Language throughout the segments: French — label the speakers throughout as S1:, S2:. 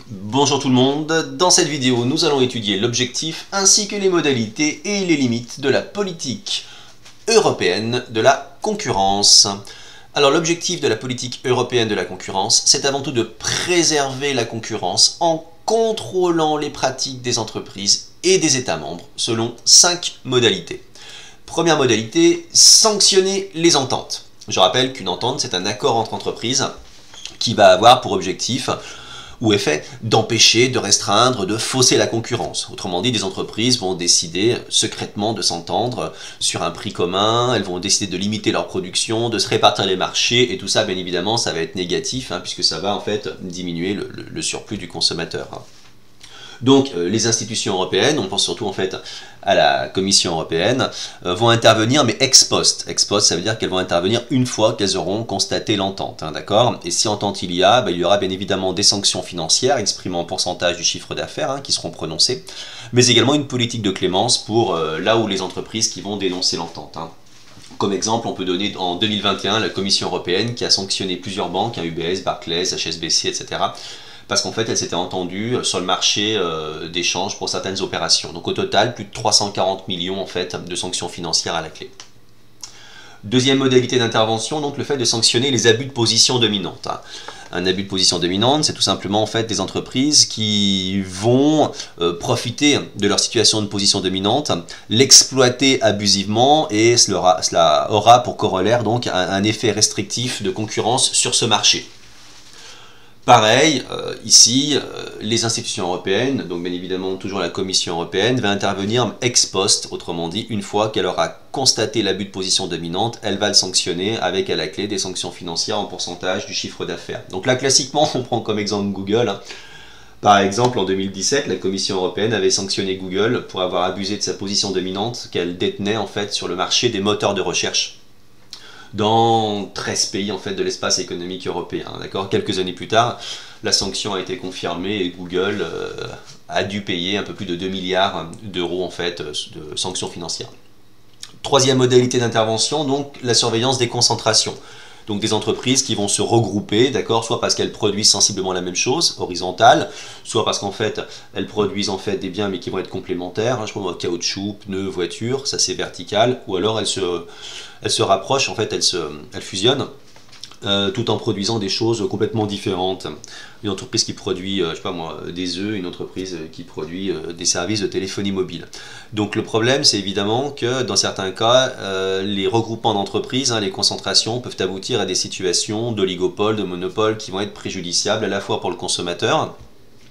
S1: Bonjour tout le monde, dans cette vidéo nous allons étudier l'objectif ainsi que les modalités et les limites de la politique européenne de la concurrence. Alors l'objectif de la politique européenne de la concurrence, c'est avant tout de préserver la concurrence en contrôlant les pratiques des entreprises et des États membres selon 5 modalités. Première modalité, sanctionner les ententes. Je rappelle qu'une entente, c'est un accord entre entreprises qui va avoir pour objectif ou effet d'empêcher, de restreindre, de fausser la concurrence. Autrement dit, des entreprises vont décider secrètement de s'entendre sur un prix commun, elles vont décider de limiter leur production, de se répartir les marchés, et tout ça, bien évidemment, ça va être négatif, puisque ça va en fait diminuer le surplus du consommateur. Donc les institutions européennes, on pense surtout en fait à la Commission européenne, vont intervenir mais ex post. Ex post, ça veut dire qu'elles vont intervenir une fois qu'elles auront constaté l'entente, d'accord? Et si entente il y aura bien évidemment des sanctions financières exprimant un pourcentage du chiffre d'affaires qui seront prononcées, mais également une politique de clémence pour là où les entreprises qui vont dénoncer l'entente. Comme exemple, on peut donner en 2021 la Commission européenne qui a sanctionné plusieurs banques, UBS, Barclays, HSBC, etc., parce qu'en fait, elle s'était entendue sur le marché d'échange pour certaines opérations. Donc au total, plus de 340 millions en fait, de sanctions financières à la clé. Deuxième modalité d'intervention, donc le fait de sanctionner les abus de position dominante. Un abus de position dominante, c'est tout simplement en fait des entreprises qui vont profiter de leur situation de position dominante, l'exploiter abusivement, et cela aura pour corollaire donc un effet restrictif de concurrence sur ce marché. Pareil, ici, les institutions européennes, donc bien évidemment toujours la Commission européenne, va intervenir ex post, autrement dit, une fois qu'elle aura constaté l'abus de position dominante, elle va le sanctionner avec à la clé des sanctions financières en pourcentage du chiffre d'affaires. Donc là, classiquement, on prend comme exemple Google. Par exemple, en 2017, la Commission européenne avait sanctionné Google pour avoir abusé de sa position dominante qu'elle détenait en fait sur le marché des moteurs de recherche dans 13 pays en fait de l'espace économique européen. D'accord. Quelques années plus tard, la sanction a été confirmée et Google a dû payer un peu plus de 2 milliards d'euros en fait de sanctions financières. Troisième modalité d'intervention, donc la surveillance des concentrations. Donc des entreprises qui vont se regrouper, d'accord, soit parce qu'elles produisent sensiblement la même chose, horizontale, soit parce qu'en fait elles produisent en fait des biens mais qui vont être complémentaires, je pense caoutchouc, pneus, voitures, ça c'est vertical, ou alors elles se rapprochent, en fait elles fusionnent, tout en produisant des choses complètement différentes. Une entreprise qui produit, je sais pas moi, des œufs, une entreprise qui produit des services de téléphonie mobile. Donc le problème, c'est évidemment que dans certains cas, les regroupements d'entreprises, les concentrations peuvent aboutir à des situations d'oligopole, de monopole qui vont être préjudiciables à la fois pour le consommateur,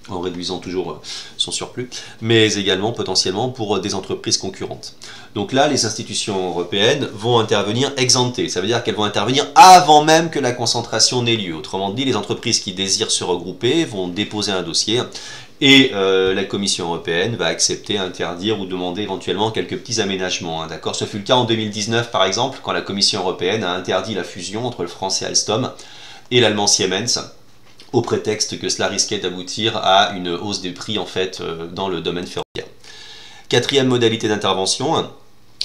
S1: en réduisant toujours son surplus, mais également potentiellement pour des entreprises concurrentes. Donc là, les institutions européennes vont intervenir ex ante, ça veut dire qu'elles vont intervenir avant même que la concentration n'ait lieu. Autrement dit, les entreprises qui désirent se regrouper vont déposer un dossier et la Commission européenne va accepter, interdire ou demander éventuellement quelques petits aménagements. D'accord. Ce fut le cas en 2019 par exemple, quand la Commission européenne a interdit la fusion entre le français Alstom et l'allemand Siemens, au prétexte que cela risquait d'aboutir à une hausse des prix en fait dans le domaine ferroviaire. Quatrième modalité d'intervention,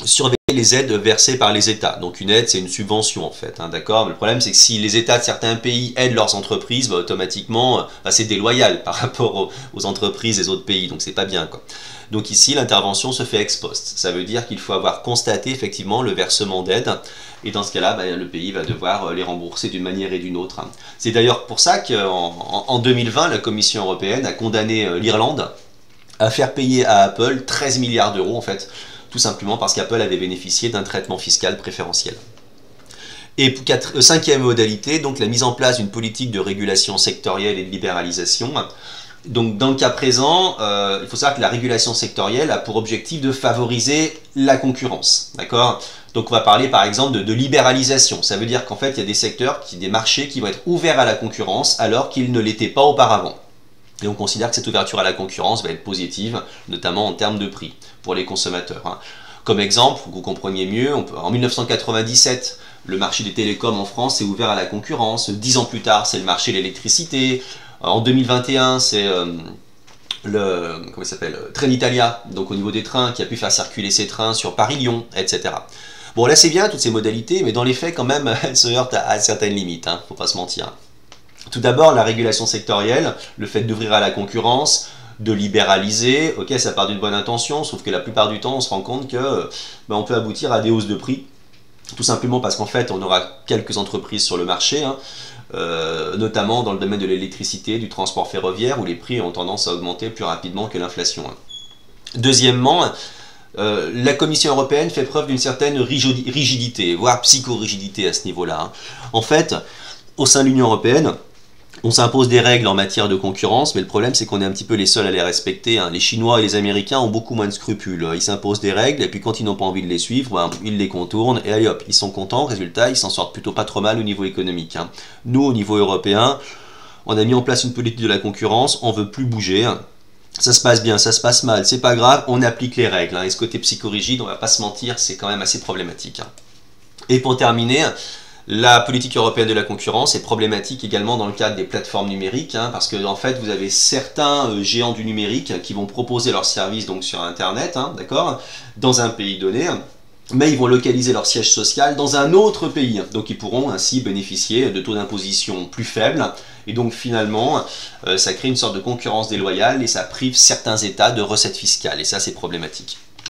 S1: surveiller les aides versées par les États. Donc une aide, c'est une subvention en fait, d'accord. Mais le problème, c'est que si les États de certains pays aident leurs entreprises, automatiquement, c'est déloyal par rapport aux entreprises des autres pays, donc c'est pas bien, quoi. Donc ici, l'intervention se fait ex post. Ça veut dire qu'il faut avoir constaté effectivement le versement d'aides, et dans ce cas-là, le pays va devoir les rembourser d'une manière et d'une autre. C'est d'ailleurs pour ça qu'en 2020, la Commission européenne a condamné l'Irlande à faire payer à Apple 13 milliards d'euros, en fait, tout simplement parce qu'Apple avait bénéficié d'un traitement fiscal préférentiel. Et cinquième modalité, donc la mise en place d'une politique de régulation sectorielle et de libéralisation. Donc dans le cas présent, il faut savoir que la régulation sectorielle a pour objectif de favoriser la concurrence, d'accord. Donc on va parler par exemple de libéralisation, ça veut dire qu'en fait il y a des secteurs, des marchés qui vont être ouverts à la concurrence alors qu'ils ne l'étaient pas auparavant. Et on considère que cette ouverture à la concurrence va être positive, notamment en termes de prix pour les consommateurs. Comme exemple, pour que vous compreniez mieux, en 1997, le marché des télécoms en France s'est ouvert à la concurrence. 10 ans plus tard, c'est le marché de l'électricité. En 2021, c'est Trenitalia, donc au niveau des trains, qui a pu faire circuler ses trains sur Paris-Lyon, etc. Bon, là c'est bien toutes ces modalités, mais dans les faits quand même, elles se heurtent à certaines limites, faut pas se mentir. Tout d'abord, la régulation sectorielle, le fait d'ouvrir à la concurrence, de libéraliser, ok, ça part d'une bonne intention, sauf que la plupart du temps, on se rend compte que on peut aboutir à des hausses de prix, tout simplement parce qu'en fait, on aura quelques entreprises sur le marché, hein, notamment dans le domaine de l'électricité, du transport ferroviaire, où les prix ont tendance à augmenter plus rapidement que l'inflation. Deuxièmement, la Commission européenne fait preuve d'une certaine rigidité, voire psychorigidité à ce niveau-là, hein. En fait, au sein de l'Union européenne, on s'impose des règles en matière de concurrence, mais le problème c'est qu'on est un petit peu les seuls à les respecter, hein. Les Chinois et les Américains ont beaucoup moins de scrupules. Ils s'imposent des règles et puis quand ils n'ont pas envie de les suivre, ils les contournent et allez hop, ils sont contents. Résultat, ils s'en sortent plutôt pas trop mal au niveau économique, hein. Nous, au niveau européen, on a mis en place une politique de la concurrence, on veut plus bouger, hein. Ça se passe bien, ça se passe mal, c'est pas grave, on applique les règles, hein. Et ce côté psychorigide, on va pas se mentir, c'est quand même assez problématique, hein. Et pour terminer, la politique européenne de la concurrence est problématique également dans le cadre des plateformes numériques, hein, parce que en fait vous avez certains géants du numérique qui vont proposer leurs services donc sur internet, hein, d'accord, dans un pays donné, mais ils vont localiser leur siège social dans un autre pays, donc ils pourront ainsi bénéficier de taux d'imposition plus faibles, et donc finalement ça crée une sorte de concurrence déloyale et ça prive certains États de recettes fiscales, et ça c'est problématique.